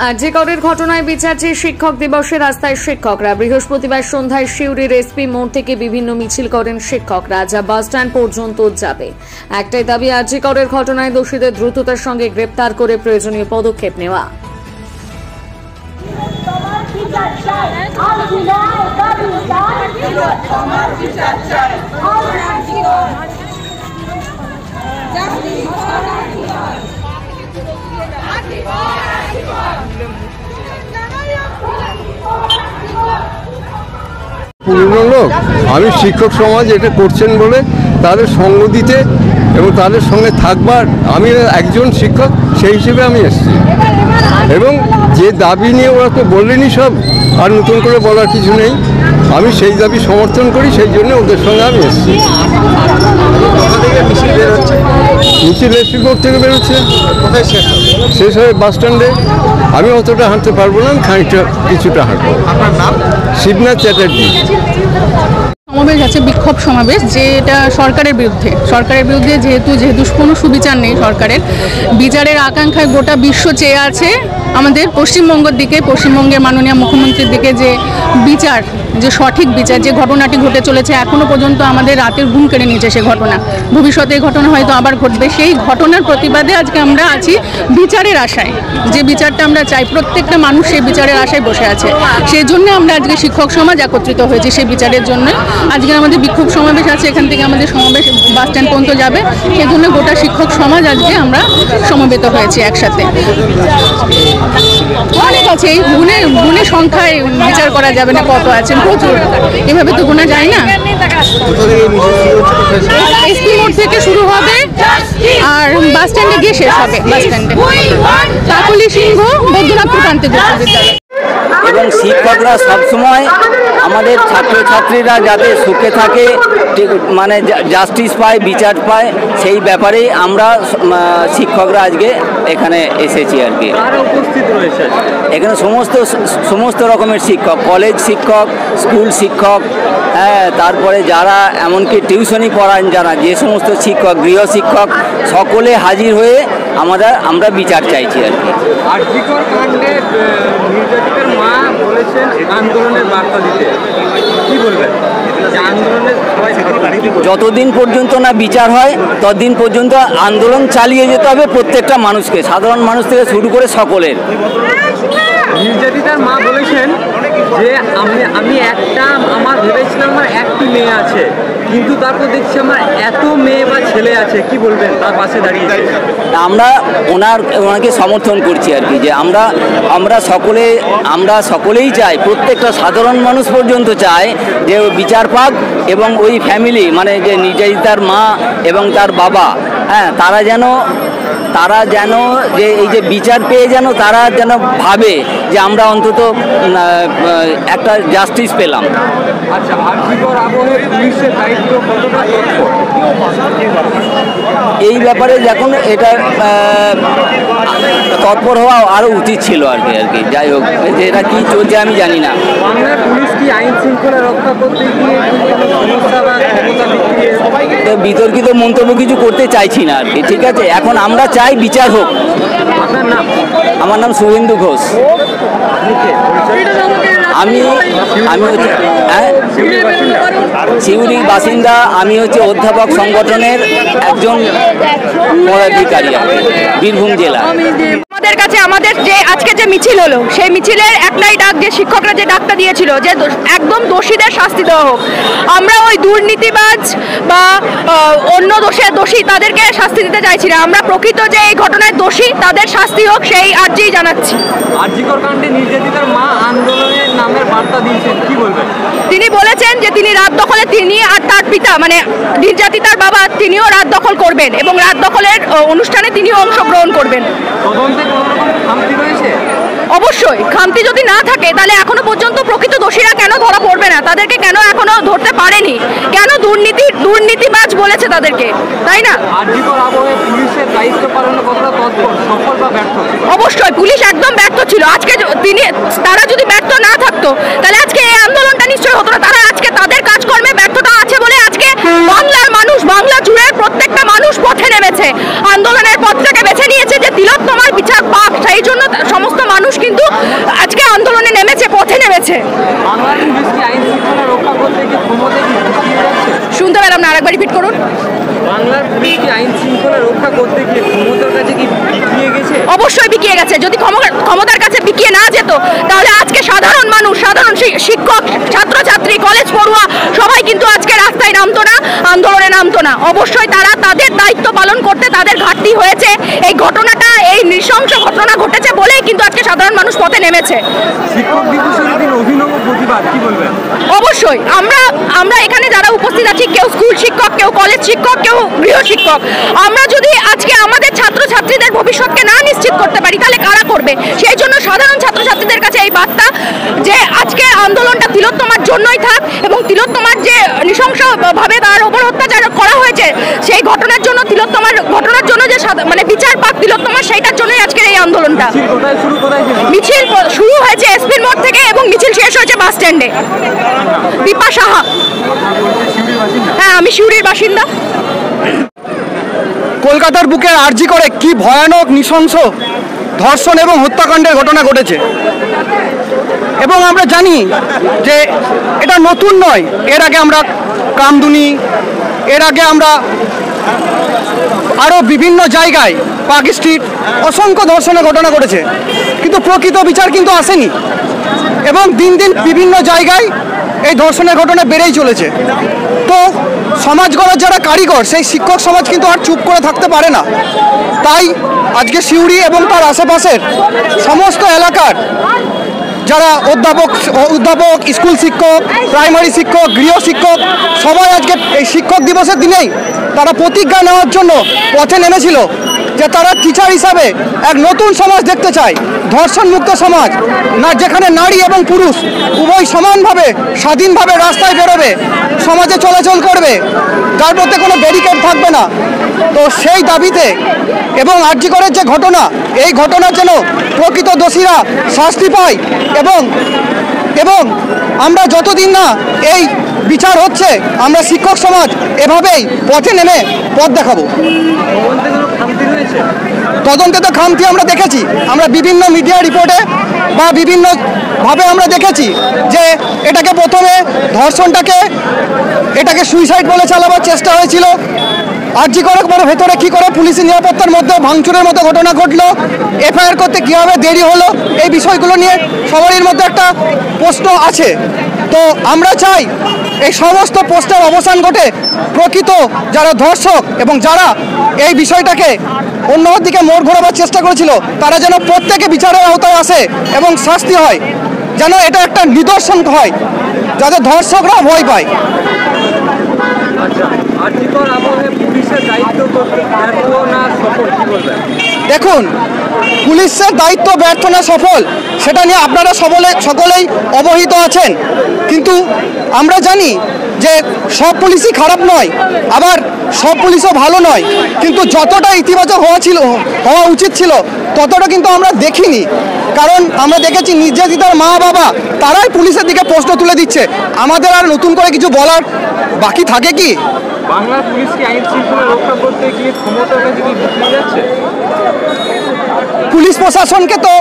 আরজিকরের ঘটনায় বিচার চেয়ে শিক্ষক দিবসে রাস্তায় শিক্ষকরা। বৃহস্পতিবার সন্ধ্যায় সিউড়ির এসপি মোড় থেকে বিভিন্ন মিছিল করেন শিক্ষকরা, যা বাসস্ট্যান্ড পর্যন্ত যাবে। একটাই দাবি, আরজিকরের ঘটনায় দোষীদের দ্রুততার সঙ্গে গ্রেপ্তার করে প্রয়োজনীয় পদক্ষেপ নেওয়া। পুরনো লোক, আমি শিক্ষক সমাজ এটা করছেন বলে তাদের সঙ্গ দিতে এবং তাদের সঙ্গে থাকবার, আমি একজন শিক্ষক সেই হিসেবে আমি এসেছি। এবং যে দাবি নিয়ে ওরা তো বললেনই সব, আর নতুন করে বলার কিছু নেই। আমি সেই দাবি সমর্থন করি, সেই জন্য ওদের সঙ্গে আমি এসেছি। মিছিল এসপি মোড় থেকে বেরোচ্ছে, শেষ হয় বাস স্ট্যান্ডে। আমি অতটা হাঁটতে পারবো না, আমি খানিকটা কিছুটা হাঁটবো। শিবনাথ চ্যাটার্জি। সমাবেশ আছে, বিক্ষোভ সমাবেশ, যেটা সরকারের বিরুদ্ধে যেহেতু কোনো সুবিচার নেই সরকারের। বিচারের আকাঙ্ক্ষায় গোটা বিশ্ব চেয়ে আছে আমাদের পশ্চিমবঙ্গের দিকে, পশ্চিমবঙ্গের মাননীয় মুখ্যমন্ত্রীর দিকে, যে বিচার, যে সঠিক বিচার। যে ঘটনাটি ঘটে চলেছে এখনো পর্যন্ত আমাদের রাতের ঘুম কেড়ে নিয়েছে সে ঘটনা। ভবিষ্যতে এই ঘটনা হয়তো আবার ঘটবে। সেই ঘটনার প্রতিবাদে আজকে আমরা আছি বিচারের আশায়। যে বিচারটা আমরা চাই, প্রত্যেকটা মানুষ সেই বিচারের আশায় বসে আছে। সেই জন্য আমরা আজকে শিক্ষক সমাজ একত্রিত হয়েছি সেই বিচারের জন্য। আজকে আমাদের বিক্ষোভ সমাবেশ আছে, এখান থেকে আমাদের সমাবেশ বাস স্ট্যান্ড পর্যন্ত যাবে। সেই জন্য গোটা শিক্ষক সমাজ আজকে আমরা সমবেত হয়েছি একসাথে। অনেক আছে, এই গুণে সংখ্যায় বিচার করা যাবে না, কত আছেন, প্রচুর, এভাবে তো গোনা যায় না। এসপি মোড় থেকে শুরু হবে আর বাস স্ট্যান্ডে গিয়ে শেষ হবে। বাস স্ট্যান্ডে কাকলি সিংহ বৈদ্যনাথপুর প্রান্তিক বিদ্যালয়। এবং শিক্ষকরা সবসময় আমাদের ছাত্রছাত্রীরা যাতে সুখে থাকে, মানে জাস্টিস পায়, বিচার পায়, সেই ব্যাপারেই আমরা শিক্ষকরা আজকে এখানে এসেছি আর কি। এখানে সমস্ত রকমের শিক্ষক, কলেজ শিক্ষক, স্কুল শিক্ষক, হ্যাঁ, তারপরে যারা এমনকি টিউশনি পড়ান, যারা যে সমস্ত শিক্ষক, গৃহশিক্ষক, সকলে হাজির হয়ে আমরা বিচার চাইছি আর কি। আরজিকর কাণ্ডে নির্যাতিতার মা বলেছেন আন্দোলনের বার্তা দিতে, কি বলবেন? যতদিন পর্যন্ত না বিচার হয় ততদিন পর্যন্ত আন্দোলন চালিয়ে যেতে হবে প্রত্যেকটা মানুষকে, সাধারণ মানুষ থেকে শুরু করে সকলের। নির্যাতিতার মা বলেছেন যে আমি আমার ভেবেছিলাম আমার একটি মেয়ে আছে, কিন্তু তারপর দেখছি আমার এত মেয়ে বা ছেলে আছে। কি বলবেন তার পাশে দাঁড়িয়ে? আমরা ওনাকে সমর্থন করছি আর কি, যে আমরা সকলেই চাই, প্রত্যেকটা সাধারণ মানুষ পর্যন্ত চায় যে বিচার পাক, এবং ওই ফ্যামিলি, মানে যে নির্যাতিতার মা এবং তার বাবা, হ্যাঁ, তারা যেন যে এই যে বিচার পেয়ে তারা যেন ভাবে যে আমরা অন্তত একটা জাস্টিস পেলাম। আচ্ছা, আরজিকর আবহে পুলিশের দায়িত্ব কতটা এই ব্যাপারে যখন এটা তৎপর হওয়া আরও উচিত ছিল আর কি। যাই হোক, এটা কি চলছে আমি জানি না। বাংলার পুলিশ কি আইন শৃঙ্খলা রক্ষা করতে গিয়ে বিতর্কিত মন্তব্য কিছু করতে চাইছি না আর কি, ঠিক আছে? এখন আমরা চাই বিচার হোক। আপনার নাম? আমার নাম শুভেন্দু ঘোষ। আমি সিউড়ির বাসিন্দা। আমি অধ্যাপক সংগঠনের একজন পদাধিকারী বীরভূম জেলা। আমাদের কাছে আমাদের যে আজকে যে মিছিল হলো, সেই মিছিলের একটাই ডাক, যে শিক্ষকরা যে ডাকটা দিয়েছিল যে একদম দোষীদের শাস্তি দেওয়া হোক। আমরা ওই দুর্নীতিবাজ বা অন্য দোষী তাদেরকে শাস্তি দিতে চাইছি না। আমরা প্রকৃত যে এই ঘটনায় দোষী তাদের শাস্তি হোক, সেই আর্জিই জানাচ্ছি। আরজিকর কাণ্ডে নির্যাতিতার মা আন্দোলনের নামের বার্তা দিয়েছেন, কি বলবেন? তিনি বলেছেন যে তিনি রাত দখলে, তিনি আর তার পিতা মানে নির্যাতিতার বাবা, তিনিও রাত দখল করবেন এবং রাত দখলের অনুষ্ঠানে তিনিও অংশগ্রহণ করবেন। তদন্তে কোনো রকম খামতি রয়েছে? অবশ্যই খামতি যদি না থাকে তাহলে এখনো পর্যন্ত প্রকৃত দোষীরা কেন ধরা পড়বে না? তাদেরকে কেন এখনো ধরতে পারেনি? কেন দুর্নীতিবাজ বলেছে তাদেরকে, তাই না? আরজিকর আবহে পুলিশের দায়িত্ব পালনে কতটা তৎপর, সফল বা ব্যর্থ? অবশ্যই পুলিশ একদম ব্যর্থ ছিল। আজকে তারা যদি ব্যর্থ না থাকতো তাহলে আজকে এই আন্দোলনটা নিশ্চয়ই হতো না। তারা আজকে তাদের কাজকর্মে ব্যর্থতা আছে বলে আজকে বাংলার মানুষ, বাংলা জুড়ে প্রত্যেকটা মানুষ পথে নেমেছে, আন্দোলনের পথটাকে বেছে নিয়েছে যে তিলোত্তমার বিচার পাক। সেই জন্য সমস্ত মানুষ কিন্তু আজকে আন্দোলনে নেমেছে, পথে নেমেছে। শুনতে পেলাম না, আরেকবার রিপিট করুন। বাংলার পুলিশ কি আইন শৃঙ্খলা রক্ষা করতে গিয়ে ক্ষমতার কাছে কি বিকিয়ে গেছে? অবশ্যই বিকিয়ে গেছে। যদি ক্ষমতার কাছে বিকিয়ে না যেত তাহলে আজকে সাধারণ মানুষ, সাধারণ শিক্ষক, ছাত্রছাত্রী, কলেজ পড়ুয়া সবাই কিন্তু আজকে রাস্তায় নামতো না, আন্দোলনে নামতো না। অবশ্যই তারা তাদের দায়িত্ব পালন করতে তাদের ঘাটতি হয়েছে। এই ঘটনাটা, এই নৃশংস ঘটনা ঘটেছে বলেই কিন্তু আজকে সাধারণ মানুষ পথে নেমেছে। শিক্ষক দিবসের দিন অভিনব প্রতিবাদ, কি বলবেন? অবশ্যই আমরা এখানে যারা উপস্থিত আছি, কেউ স্কুল শিক্ষক, কেউ কলেজ শিক্ষক, কেউ গৃহশিক্ষক, আমরা যদি আজকে আমাদের ছাত্রছাত্রীদের ভবিষ্যৎকে না নিশ্চিত করতে পারি তাহলে কারা করবে? সেই জন্য সাধারণ ছাত্রছাত্রীদের কাছে এই বার্তা যে আজকে আন্দোলনটা তিলোত্তমার জন্যই থাক, এবং তিলোত্তমার যে নৃশংসভাবে তার উপর অত্যাচার করা হয়েছে সেই ঘটনার জন্য, তিলোত্তমার ঘটনার জন্য যে মানে বিচার পাক তিলোত্তমার, সেইটার জন্যই আজকের এই আন্দোলনটা। মিছিল শুরু হয়েছে এসপির মোড় থেকে এবং মিছিল শেষ হয়েছে বাস স্ট্যান্ডে। দীপা সাহা। হ্যাঁ, আমি সিউড়ির বাসিন্দা। কলকাতার বুকে আরজি করে কি ভয়ানক নৃশংস ধর্ষণ এবং হত্যাকাণ্ডের ঘটনা ঘটেছে, এবং আমরা জানি যে এটা নতুন নয়। এর আগে আমরা কামদুনি, এর আগে আমরা আরও বিভিন্ন জায়গায় পার্ক স্ট্রিট অসংখ্য ধর্ষণের ঘটনা ঘটেছে, কিন্তু প্রকৃত বিচার কিন্তু আসেনি, এবং দিন দিন বিভিন্ন জায়গায় এই ধর্ষণের ঘটনা বেড়েই চলেছে। তো সমাজ গড়ার যারা কারিগর, সেই শিক্ষক সমাজ কিন্তু আর চুপ করে থাকতে পারে না। তাই আজকে সিউড়ি এবং তার আশেপাশের সমস্ত এলাকার যারা অধ্যাপক, স্কুল শিক্ষক, প্রাইমারি শিক্ষক, গৃহ শিক্ষক, সবাই আজকে এই শিক্ষক দিবসের দিনেই তারা প্রতিজ্ঞা নেওয়ার জন্য পথে নেমেছিল যে তারা টিচার হিসাবে এক নতুন সমাজ দেখতে চায়, ধর্ষণমুক্ত সমাজ, না যেখানে নারী এবং পুরুষ উভয় সমানভাবে স্বাধীনভাবে রাস্তায় বেরোবে, সমাজে চলাচল করবে, যার মধ্যে কোনো ব্যারিকেড থাকবে না। তো সেই দাবিতে এবং আরজি করের যে ঘটনা, এই ঘটনার যেন প্রকৃত দোষীরা শাস্তি পায়, এবং আমরা যতদিন না এই বিচার হচ্ছে, আমরা শিক্ষক সমাজ এভাবেই পথে নেমে পথ দেখাবো। তদন্তে তো খামতি আমরা দেখেছি, আমরা বিভিন্ন মিডিয়া রিপোর্টে বা বিভিন্নভাবে আমরা দেখেছি যে এটাকে প্রথমে এটাকে সুইসাইড বলে চালাবার চেষ্টা হয়েছিল। আরজি করে ভেতরে কী করে পুলিশি নিরাপত্তার মধ্যে ভাঙচুরের মতো ঘটনা ঘটলো, এফআইআর করতে কীভাবে দেরি হলো, এই বিষয়গুলো নিয়ে সবারই মধ্যে একটা প্রশ্ন আছে। তো আমরা চাই এই সমস্ত প্রশ্নের অবসান ঘটে প্রকৃত যারা ধর্ষক এবং যারা এই বিষয়টাকে অন্য দিকে মোড় ঘোরাবার চেষ্টা করেছিল, তারা যেন প্রত্যেকে বিচারের আওতায় আসে এবং শাস্তি হয়, যেন এটা একটা নিদর্শন হয় যাতে ধর্ষকরা ভয় পায়। দেখুন, পুলিশের দায়িত্ব ব্যর্থ না সফল সেটা নিয়ে আপনারা সকলেই অবহিত আছেন, কিন্তু আমরা জানি যে সব পুলিশই খারাপ নয়, আবার সব পুলিশও ভালো নয়, কিন্তু যতটা ইতিবাচক হওয়া উচিত ছিল ততটা কিন্তু আমরা দেখিনি। কারণ আমরা দেখেছি নির্যাতিতার মা বাবা তারাই পুলিশের দিকে প্রশ্ন তুলে দিচ্ছে। আমাদের আর নতুন করে কিছু বলার বাকি থাকে কি? বাংলার পুলিশ কি আইন শৃঙ্খলা রক্ষা করতে গিয়ে ক্ষমতার কাছে কি বিকিয়ে যাচ্ছে? পুলিশ প্রশাসনকে তো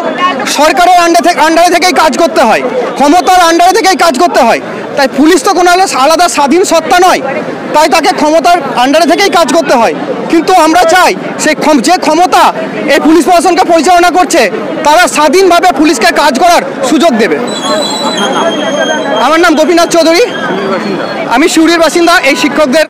সরকারের আন্ডারে থেকেই কাজ করতে হয়, ক্ষমতার আন্ডারে থেকেই কাজ করতে হয়। তাই পুলিশ তো কোনো আলাদা স্বাধীন সত্তা নয়, তাই তাকে ক্ষমতার আন্ডারে থেকেই কাজ করতে হয়। কিন্তু আমরা চাই যে ক্ষমতা এই পুলিশ প্রশাসনকে পরিচালনা করছে তারা স্বাধীনভাবে পুলিশকে কাজ করার সুযোগ দেবে। আমার নাম গোপীনাথ চৌধুরী, আমি সিউড়ির বাসিন্দা। এই শিক্ষকদের